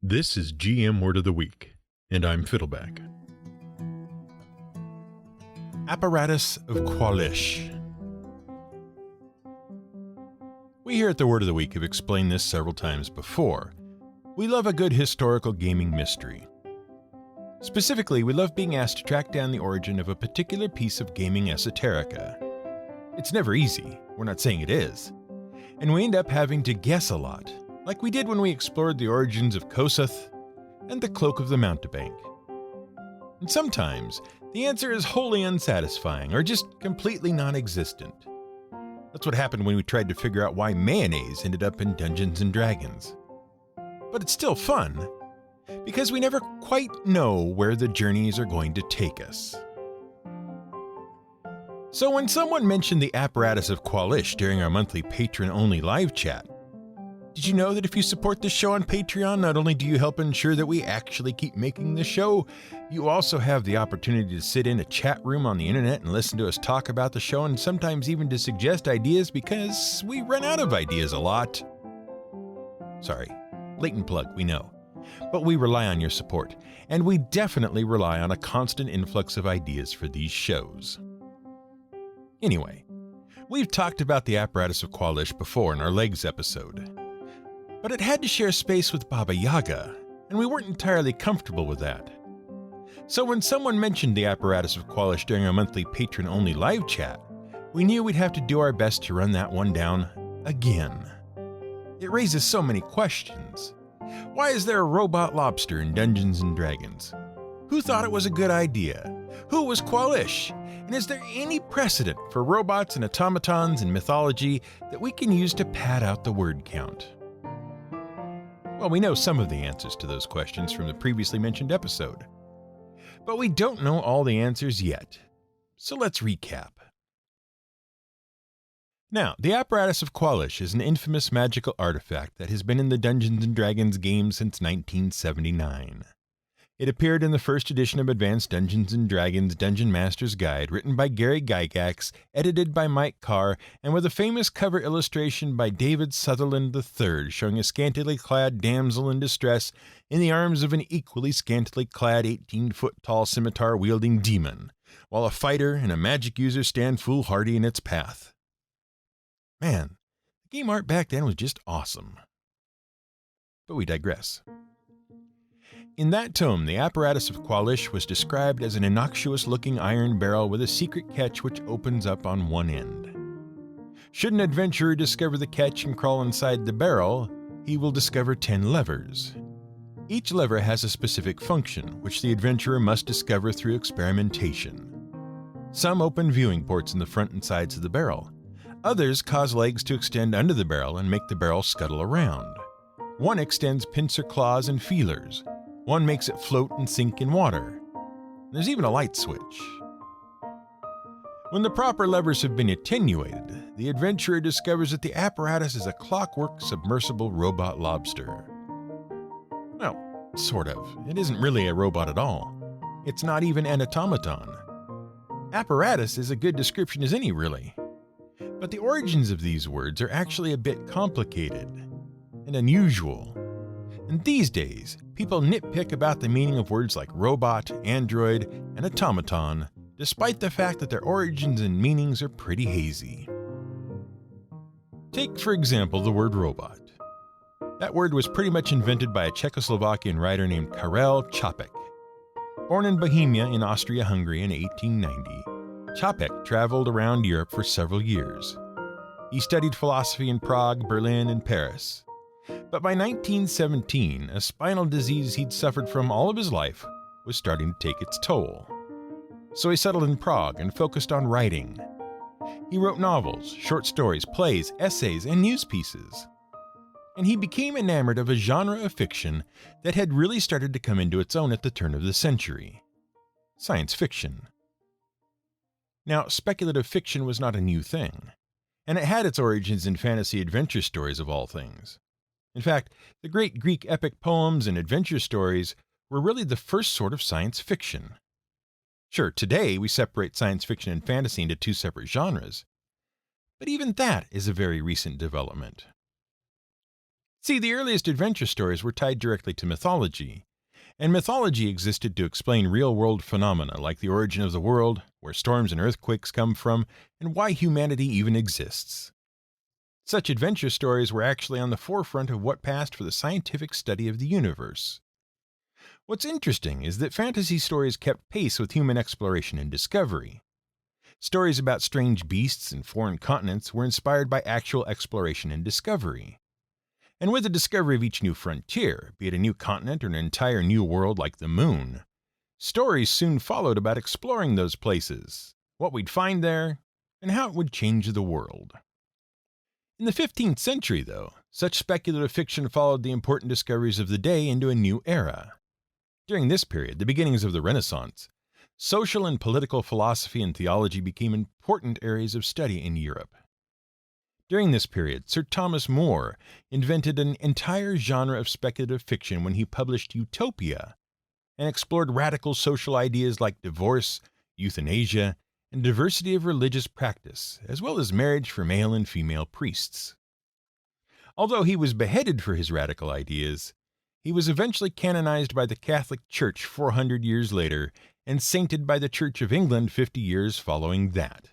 This is GM Word of the Week, and I'm Fiddleback. Apparatus of Kwalish. We here at the Word of the Week have explained this several times before. We love a good historical gaming mystery. Specifically, we love being asked to track down the origin of a particular piece of gaming esoterica. It's never easy, we're not saying it is, and we end up having to guess a lot, like we did when we explored the origins of Kosath and the Cloak of the Mountebank. And sometimes, the answer is wholly unsatisfying or just completely non-existent. That's what happened when we tried to figure out why mayonnaise ended up in Dungeons & Dragons. But it's still fun, because we never quite know where the journeys are going to take us. So when someone mentioned the Apparatus of Kwalish during our monthly patron-only live chat, did you know that if you support this show on Patreon, not only do you help ensure that we actually keep making the show, you also have the opportunity to sit in a chat room on the internet and listen to us talk about the show, and sometimes even to suggest ideas because we run out of ideas a lot. Sorry, latent plug, we know. But we rely on your support, and we definitely rely on a constant influx of ideas for these shows. Anyway, we've talked about the Apparatus of Kwalish before in our Legs episode. But it had to share space with Baba Yaga, and we weren't entirely comfortable with that. So when someone mentioned the Apparatus of Kwalish during our monthly patron-only live chat, we knew we'd have to do our best to run that one down again. It raises so many questions. Why is there a robot lobster in Dungeons & Dragons? Who thought it was a good idea? Who was Kwalish? And is there any precedent for robots and automatons in mythology that we can use to pad out the word count? Well, we know some of the answers to those questions from the previously mentioned episode. But we don't know all the answers yet. So let's recap. Now, the Apparatus of Kwalish is an infamous magical artifact that has been in the Dungeons & Dragons game since 1979. It appeared in the first edition of Advanced Dungeons & Dragons Dungeon Master's Guide, written by Gary Gygax, edited by Mike Carr, and with a famous cover illustration by David Sutherland III, showing a scantily clad damsel in distress in the arms of an equally scantily clad 18-foot-tall scimitar-wielding demon, while a fighter and a magic user stand foolhardy in its path. Man, the game art back then was just awesome. But we digress. In that tome, the Apparatus of Kwalish was described as an innocuous-looking iron barrel with a secret catch which opens up on one end. Should an adventurer discover the catch and crawl inside the barrel, he will discover 10 levers. Each lever has a specific function, which the adventurer must discover through experimentation. Some open viewing ports in the front and sides of the barrel. Others cause legs to extend under the barrel and make the barrel scuttle around. One extends pincer claws and feelers. One makes it float and sink in water. There's even a light switch. When the proper levers have been attenuated, the adventurer discovers that the apparatus is a clockwork submersible robot lobster. Well, sort of. It isn't really a robot at all. It's not even an automaton. Apparatus is a good description as any, really. But the origins of these words are actually a bit complicated and unusual. And these days, people nitpick about the meaning of words like robot, android, and automaton, despite the fact that their origins and meanings are pretty hazy. Take, for example, the word robot. That word was pretty much invented by a Czechoslovakian writer named Karel Čapek. Born in Bohemia in Austria-Hungary in 1890, Čapek traveled around Europe for several years. He studied philosophy in Prague, Berlin, and Paris. But by 1917, a spinal disease he'd suffered from all of his life was starting to take its toll. So he settled in Prague and focused on writing. He wrote novels, short stories, plays, essays, and news pieces. And he became enamored of a genre of fiction that had really started to come into its own at the turn of the century: science fiction. Now, speculative fiction was not a new thing, and it had its origins in fantasy adventure stories of all things. In fact, the great Greek epic poems and adventure stories were really the first sort of science fiction. Sure, today we separate science fiction and fantasy into two separate genres, but even that is a very recent development. See, the earliest adventure stories were tied directly to mythology, and mythology existed to explain real-world phenomena like the origin of the world, where storms and earthquakes come from, and why humanity even exists. Such adventure stories were actually on the forefront of what passed for the scientific study of the universe. What's interesting is that fantasy stories kept pace with human exploration and discovery. Stories about strange beasts and foreign continents were inspired by actual exploration and discovery. And with the discovery of each new frontier, be it a new continent or an entire new world like the moon, stories soon followed about exploring those places, what we'd find there, and how it would change the world. In the 15th century, though, such speculative fiction followed the important discoveries of the day into a new era. During this period, the beginnings of the Renaissance, social and political philosophy and theology became important areas of study in Europe. During this period, Sir Thomas More invented an entire genre of speculative fiction when he published Utopia and explored radical social ideas like divorce, euthanasia, and diversity of religious practice, as well as marriage for male and female priests. Although he was beheaded for his radical ideas, he was eventually canonized by the Catholic Church 400 years later and sainted by the Church of England 50 years following that.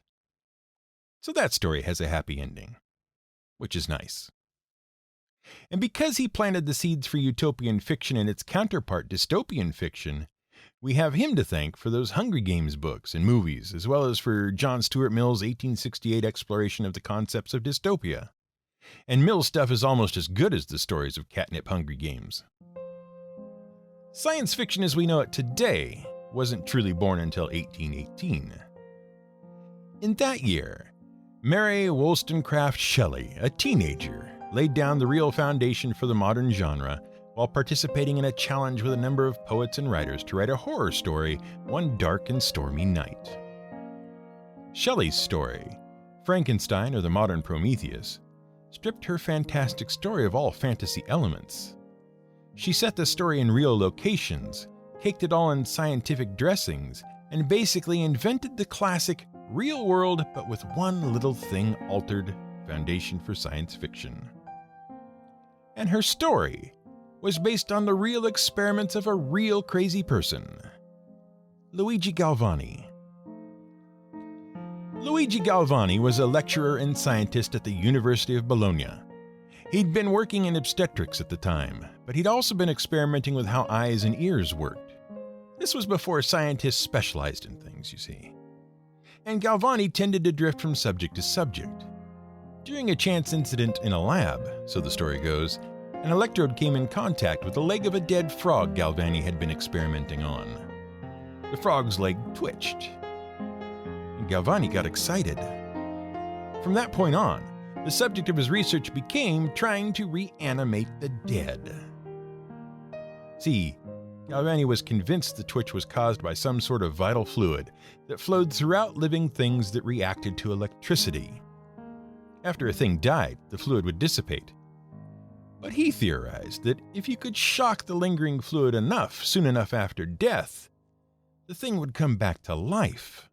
So that story has a happy ending, which is nice. And because he planted the seeds for utopian fiction and its counterpart dystopian fiction, we have him to thank for those Hunger Games books and movies, as well as for John Stuart Mill's 1868 exploration of the concepts of dystopia. And Mill's stuff is almost as good as the stories of catnip Hunger Games. Science fiction as we know it today wasn't truly born until 1818. In that year, Mary Wollstonecraft Shelley, a teenager, laid down the real foundation for the modern genre while participating in a challenge with a number of poets and writers to write a horror story one dark and stormy night. Shelley's story, Frankenstein or the Modern Prometheus, stripped her fantastic story of all fantasy elements. She set the story in real locations, caked it all in scientific dressings, and basically invented the classic real world but with one little thing altered foundation for science fiction. And her story was based on the real experiments of a real crazy person, Luigi Galvani. Luigi Galvani was a lecturer and scientist at the University of Bologna. He'd been working in obstetrics at the time, but he'd also been experimenting with how eyes and ears worked. This was before scientists specialized in things, you see. And Galvani tended to drift from subject to subject. During a chance incident in a lab, so the story goes, an electrode came in contact with the leg of a dead frog Galvani had been experimenting on. The frog's leg twitched, and Galvani got excited. From that point on, the subject of his research became trying to reanimate the dead. See, Galvani was convinced the twitch was caused by some sort of vital fluid that flowed throughout living things that reacted to electricity. After a thing died, the fluid would dissipate. But he theorized that if you could shock the lingering fluid enough soon enough after death, the thing would come back to life.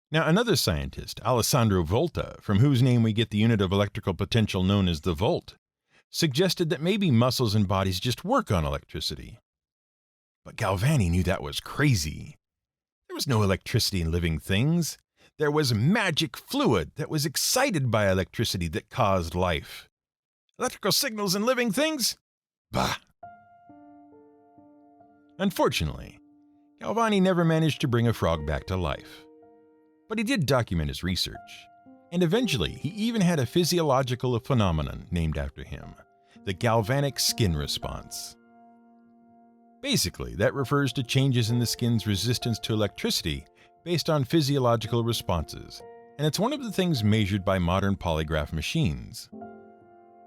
Now, another scientist, Alessandro Volta, from whose name we get the unit of electrical potential known as the volt, suggested that maybe muscles and bodies just work on electricity. But Galvani knew that was crazy. There was no electricity in living things. There was magic fluid that was excited by electricity that caused life. Electrical signals in living things? Bah! Unfortunately, Galvani never managed to bring a frog back to life. But he did document his research, and eventually he even had a physiological phenomenon named after him, the galvanic skin response. Basically, that refers to changes in the skin's resistance to electricity based on physiological responses, and it's one of the things measured by modern polygraph machines.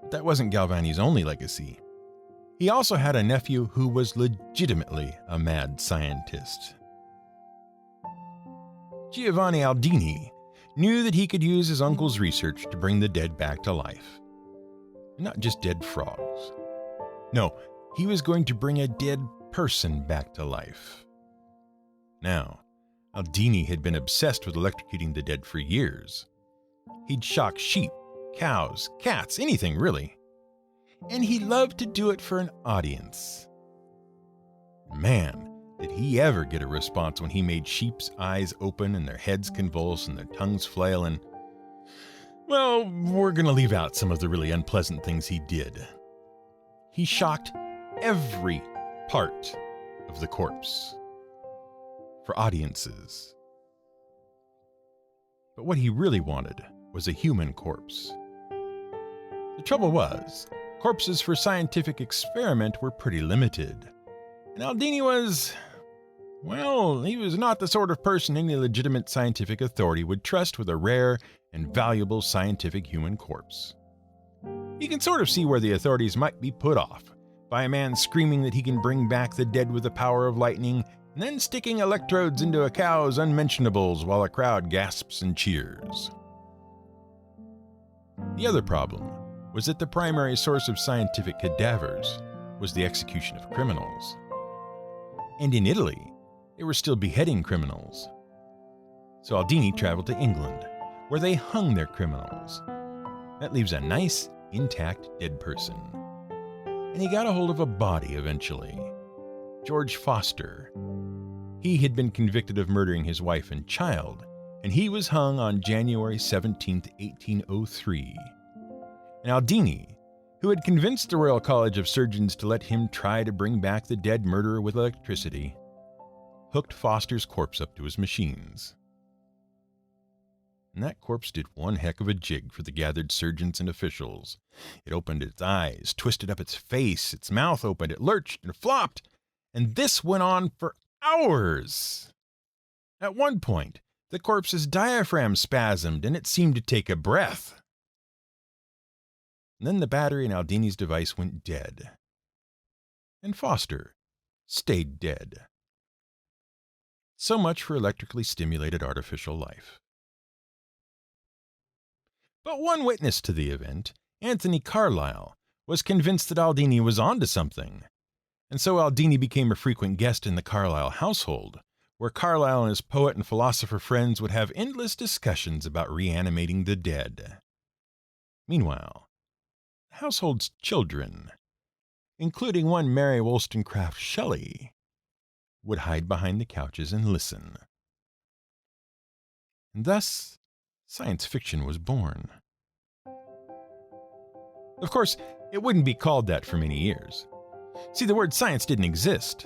But that wasn't Galvani's only legacy. He also had a nephew who was legitimately a mad scientist. Giovanni Aldini knew that he could use his uncle's research to bring the dead back to life. Not just dead frogs. No, he was going to bring a dead person back to life. Now, Aldini had been obsessed with electrocuting the dead for years. He'd shock sheep, cows, cats, anything really. and he loved to do it for an audience. Man, did he ever get a response when he made sheep's eyes open and their heads convulse and their tongues flail and... Well, we're going to leave out some of the really unpleasant things he did. He shocked every part of the corpse for audiences. But what he really wanted was a human corpse. The trouble was, corpses for scientific experiment were pretty limited. And Aldini was... Well, he was not the sort of person any legitimate scientific authority would trust with a rare and valuable scientific human corpse. You can sort of see where the authorities might be put off by a man screaming that he can bring back the dead with the power of lightning and then sticking electrodes into a cow's unmentionables while a crowd gasps and cheers. The other problem was that the primary source of scientific cadavers was the execution of criminals. And in Italy, they were still beheading criminals. So Aldini traveled to England, where they hung their criminals. That leaves a nice, intact dead person. And he got a hold of a body eventually. George Foster. He had been convicted of murdering his wife and child, and he was hung on January 17, 1803. And Aldini, who had convinced the Royal College of Surgeons to let him try to bring back the dead murderer with electricity, hooked Foster's corpse up to his machines. And that corpse did one heck of a jig for the gathered surgeons and officials. It opened its eyes, twisted up its face, its mouth opened, it lurched and flopped, and this went on for hours. At one point, the corpse's diaphragm spasmed and it seemed to take a breath. And then the battery in Aldini's device went dead. And Foster stayed dead. So much for electrically stimulated artificial life. But one witness to the event, Anthony Carlyle, was convinced that Aldini was onto something. And so Aldini became a frequent guest in the Carlyle household, where Carlyle and his poet and philosopher friends would have endless discussions about reanimating the dead. Meanwhile, the household's children, including one Mary Wollstonecraft Shelley, would hide behind the couches and listen. And thus, science fiction was born. Of course, it wouldn't be called that for many years. See, the word science didn't exist.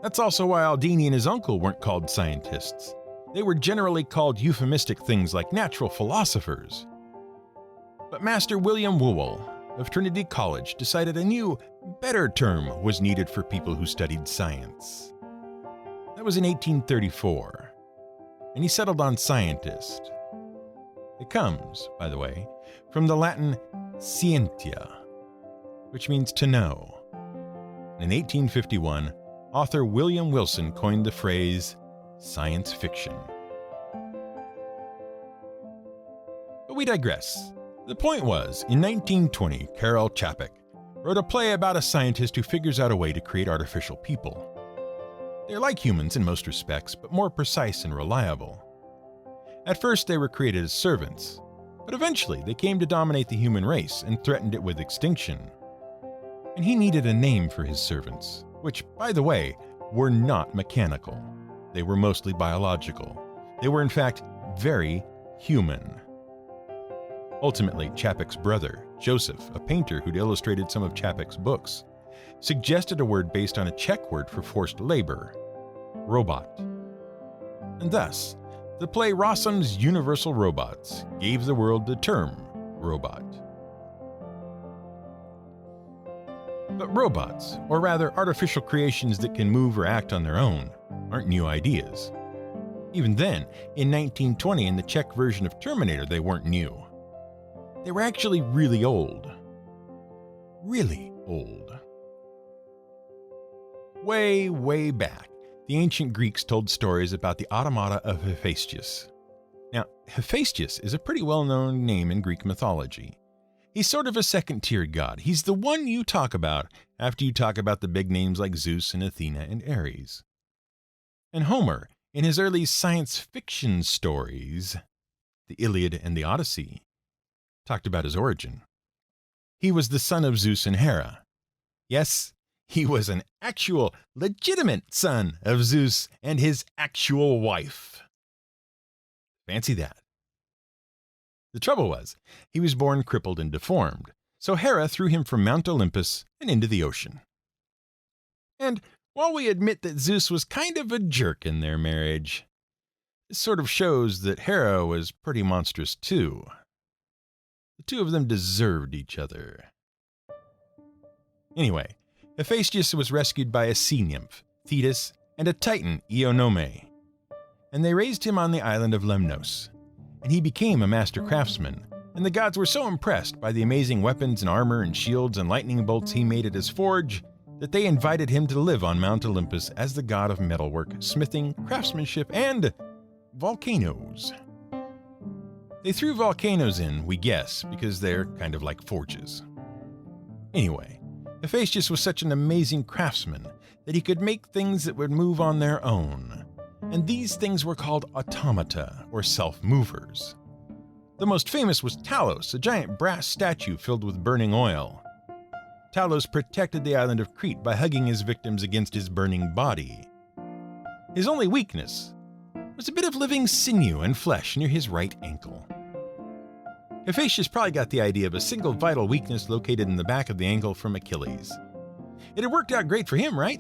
That's also why Aldini and his uncle weren't called scientists. They were generally called euphemistic things like natural philosophers. But Master William Whewell of Trinity College decided a new, better term was needed for people who studied science. That was in 1834, and he settled on scientist. It comes, by the way, from the Latin scientia, which means to know. In 1851, author William Wilson coined the phrase science fiction. But we digress. The point was, in 1920, Karel Čapek wrote a play about a scientist who figures out a way to create artificial people. They're like humans in most respects, but more precise and reliable. At first, they were created as servants, but eventually they came to dominate the human race and threatened it with extinction. And he needed a name for his servants, which, by the way, were not mechanical. They were mostly biological. They were, in fact, very human. Ultimately, Čapek's brother, Joseph, a painter who'd illustrated some of Čapek's books, suggested a word based on a Czech word for forced labor, robot. And thus, the play Rossum's Universal Robots gave the world the term robot. But robots, or rather artificial creations that can move or act on their own, aren't new ideas. Even then, in 1920 in the Czech version of Terminator, they weren't new. They were actually really old. Really old. Way, way back, the ancient Greeks told stories about the Automata of Hephaestus. Now, Hephaestus is a pretty well-known name in Greek mythology. He's sort of a second-tier god. He's the one you talk about after you talk about the big names like Zeus and Athena and Ares. And Homer, in his early science fiction stories, the Iliad and the Odyssey, talked about his origin. He was the son of Zeus and Hera. Yes, he was an actual, legitimate son of Zeus and his actual wife. Fancy that. The trouble was, he was born crippled and deformed, so Hera threw him from Mount Olympus and into the ocean. And while we admit that Zeus was kind of a jerk in their marriage, this sort of shows that Hera was pretty monstrous too. The two of them deserved each other. Anyway, Hephaestus was rescued by a sea nymph, Thetis, and a titan, Ionome, and they raised him on the island of Lemnos, and he became a master craftsman, and the gods were so impressed by the amazing weapons and armor and shields and lightning bolts he made at his forge that they invited him to live on Mount Olympus as the god of metalwork, smithing, craftsmanship, and volcanoes. They threw volcanoes in, we guess, because they're kind of like forges. Anyway, Hephaestus was such an amazing craftsman that he could make things that would move on their own, and these things were called automata, or self-movers. The most famous was Talos, a giant brass statue filled with burning oil. Talos protected the island of Crete by hugging his victims against his burning body. His only weakness was a bit of living sinew and flesh near his right ankle. Hephaestus probably got the idea of a single vital weakness located in the back of the ankle from Achilles. It had worked out great for him, right?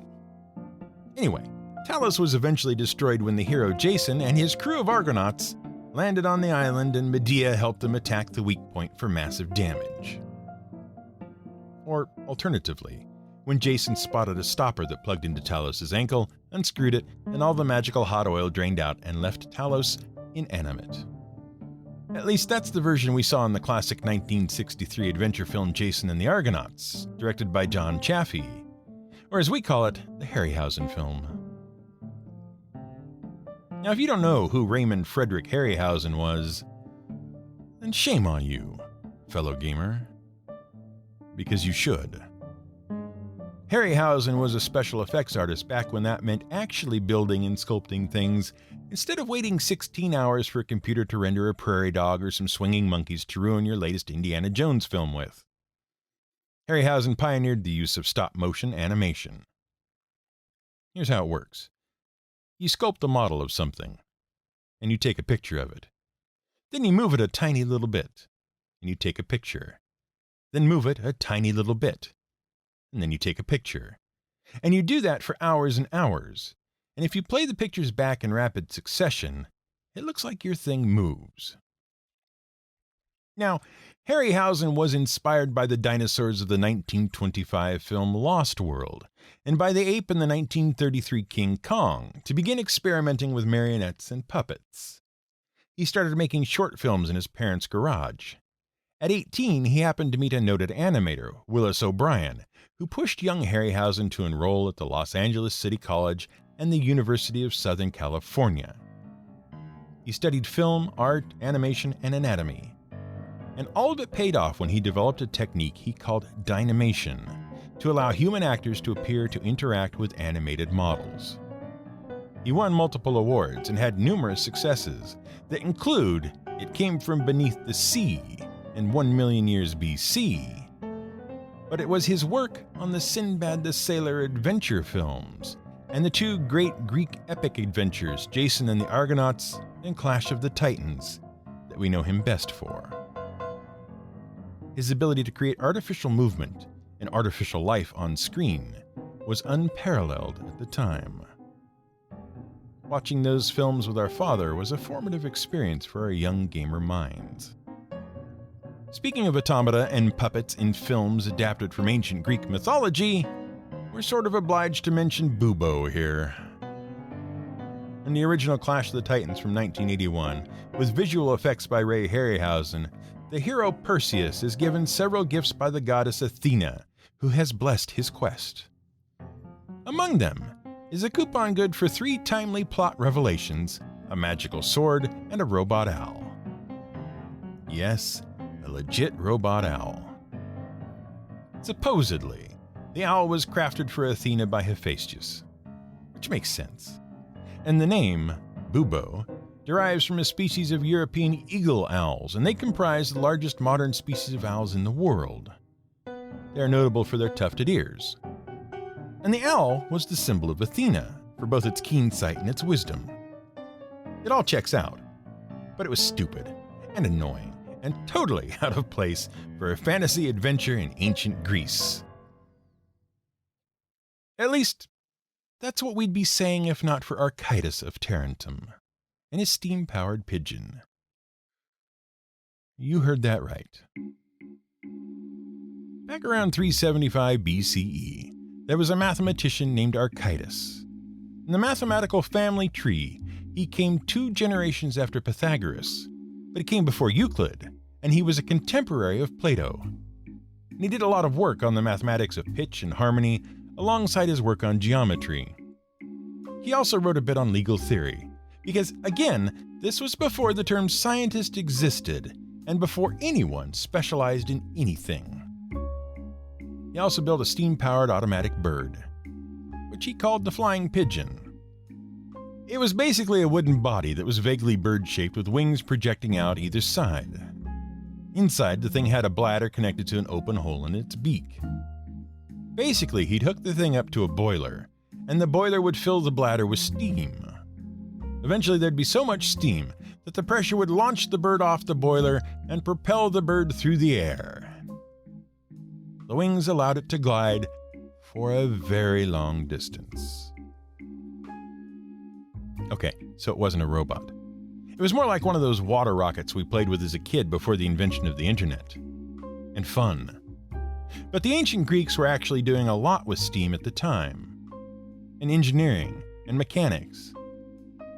Anyway, Talos was eventually destroyed when the hero Jason and his crew of Argonauts landed on the island and Medea helped them attack the weak point for massive damage. Or, alternatively, when Jason spotted a stopper that plugged into Talos' ankle, unscrewed it, and all the magical hot oil drained out and left Talos inanimate. At least that's the version we saw in the classic 1963 adventure film Jason and the Argonauts, directed by John Chaffee, or as we call it, the Harryhausen film. Now, if you don't know who Raymond Frederick Harryhausen was, then shame on you, fellow gamer. Because you should. Harryhausen was a special effects artist back when that meant actually building and sculpting things, instead of waiting 16 hours for a computer to render a prairie dog or some swinging monkeys to ruin your latest Indiana Jones film with. Harryhausen pioneered the use of stop-motion animation. Here's how it works. You sculpt a model of something, and you take a picture of it. Then you move it a tiny little bit, and you take a picture. Then move it a tiny little bit, and then you take a picture. And you do that for hours and hours, and if you play the pictures back in rapid succession, it looks like your thing moves. Now, Harryhausen was inspired by the dinosaurs of the 1925 film Lost World, and by the ape in the 1933 King Kong, to begin experimenting with marionettes and puppets. He started making short films in his parents' garage. At 18, he happened to meet a noted animator, Willis O'Brien, who pushed young Harryhausen to enroll at the Los Angeles City College and the University of Southern California. He studied film, art, animation, and anatomy. And all of it paid off when he developed a technique he called dynamation, to allow human actors to appear to interact with animated models. He won multiple awards and had numerous successes that include It Came From Beneath the Sea in 1 million years BC. But it was his work on the Sinbad the Sailor adventure films and the two great Greek epic adventures, Jason and the Argonauts and Clash of the Titans, that we know him best for. His ability to create artificial movement and artificial life on screen was unparalleled at the time. Watching those films with our father was a formative experience for our young gamer minds. Speaking of automata and puppets in films adapted from ancient Greek mythology, we're sort of obliged to mention Bubo here. In the original Clash of the Titans from 1981, with visual effects by Ray Harryhausen, the hero Perseus is given several gifts by the goddess Athena, who has blessed his quest. Among them is a coupon good for 3 timely plot revelations, a magical sword, and a robot owl. Yes, a legit robot owl. Supposedly, the owl was crafted for Athena by Hephaestus, which makes sense. And the name, Bubo, derives from a species of European eagle owls, and they comprise the largest modern species of owls in the world. They are notable for their tufted ears. And the owl was the symbol of Athena, for both its keen sight and its wisdom. It all checks out, but it was stupid and annoying and totally out of place for a fantasy adventure in ancient Greece. At least, that's what we'd be saying if not for Archytas of Tarentum and his steam-powered pigeon. You heard that right. Back around 375 BCE, there was a mathematician named Archytas. In the mathematical family tree, he came 2 generations after Pythagoras, but he came before Euclid, and he was a contemporary of Plato. And he did a lot of work on the mathematics of pitch and harmony, alongside his work on geometry. He also wrote a bit on legal theory, because, again, this was before the term scientist existed, and before anyone specialized in anything. He also built a steam-powered automatic bird, which he called the flying pigeon. It was basically a wooden body that was vaguely bird-shaped with wings projecting out either side. Inside, the thing had a bladder connected to an open hole in its beak. Basically, he'd hook the thing up to a boiler, and the boiler would fill the bladder with steam. Eventually, there'd be so much steam that the pressure would launch the bird off the boiler and propel the bird through the air. The wings allowed it to glide for a very long distance. Okay, so it wasn't a robot. It was more like one of those water rockets we played with as a kid before the invention of the internet. And fun. But the ancient Greeks were actually doing a lot with steam at the time. In engineering and mechanics.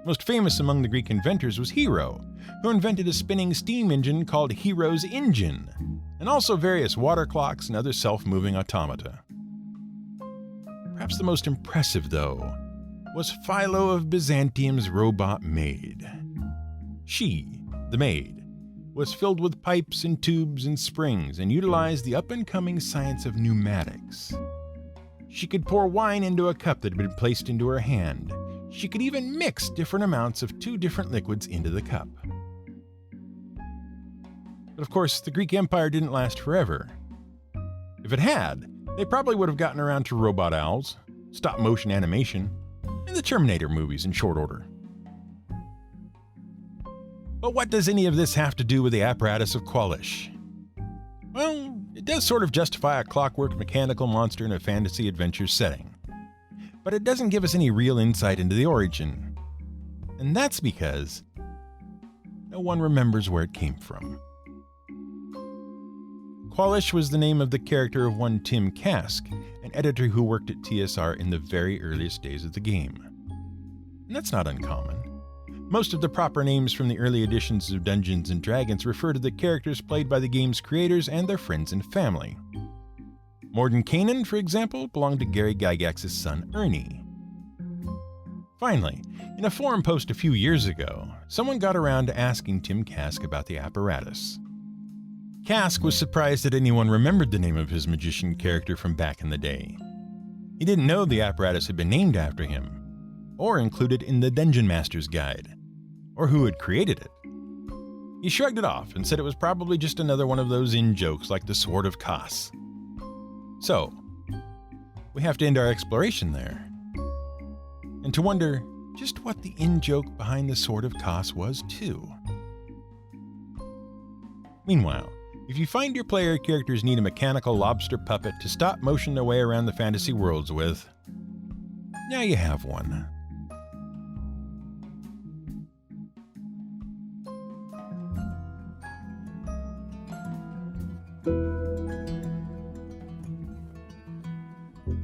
Most famous among the Greek inventors was Hero, who invented a spinning steam engine called Hero's engine, and also various water clocks and other self-moving automata. Perhaps the most impressive, though, was Philo of Byzantium's robot maid. She, the maid, was filled with pipes and tubes and springs and utilized the up-and-coming science of pneumatics. She could pour wine into a cup that had been placed into her hand. She could even mix different amounts of 2 different liquids into the cup. But of course, the Greek Empire didn't last forever. If it had, they probably would have gotten around to robot owls, stop-motion animation, and the Terminator movies in short order. But what does any of this have to do with the apparatus of Kwalish? Well, it does sort of justify a clockwork mechanical monster in a fantasy adventure setting. But it doesn't give us any real insight into the origin. And that's because no one remembers where it came from. Kwalish was the name of the character of one Tim Kask, an editor who worked at TSR in the very earliest days of the game. And that's not uncommon. Most of the proper names from the early editions of Dungeons & Dragons refer to the characters played by the game's creators and their friends and family. Mordenkainen, for example, belonged to Gary Gygax's son Ernie. Finally, in a forum post a few years ago, someone got around to asking Tim Kask about the apparatus. Kask was surprised that anyone remembered the name of his magician character from back in the day. He didn't know the apparatus had been named after him, or included in the Dungeon Master's Guide, or who had created it. He shrugged it off and said it was probably just another one of those in-jokes like the Sword of Kos. So, we have to end our exploration there, and to wonder just what the in-joke behind the Sword of Kos was too. Meanwhile, if you find your player characters need a mechanical lobster puppet to stop motion their way around the fantasy worlds with, now you have one.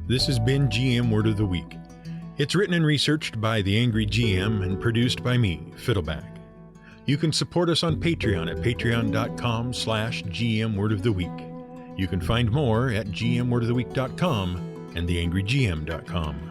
This has been GM Word of the Week. It's written and researched by The Angry GM and produced by me, Fiddleback. You can support us on Patreon at patreon.com/GM Word of the Week. You can find more at gmwordoftheweek.com and theangrygm.com.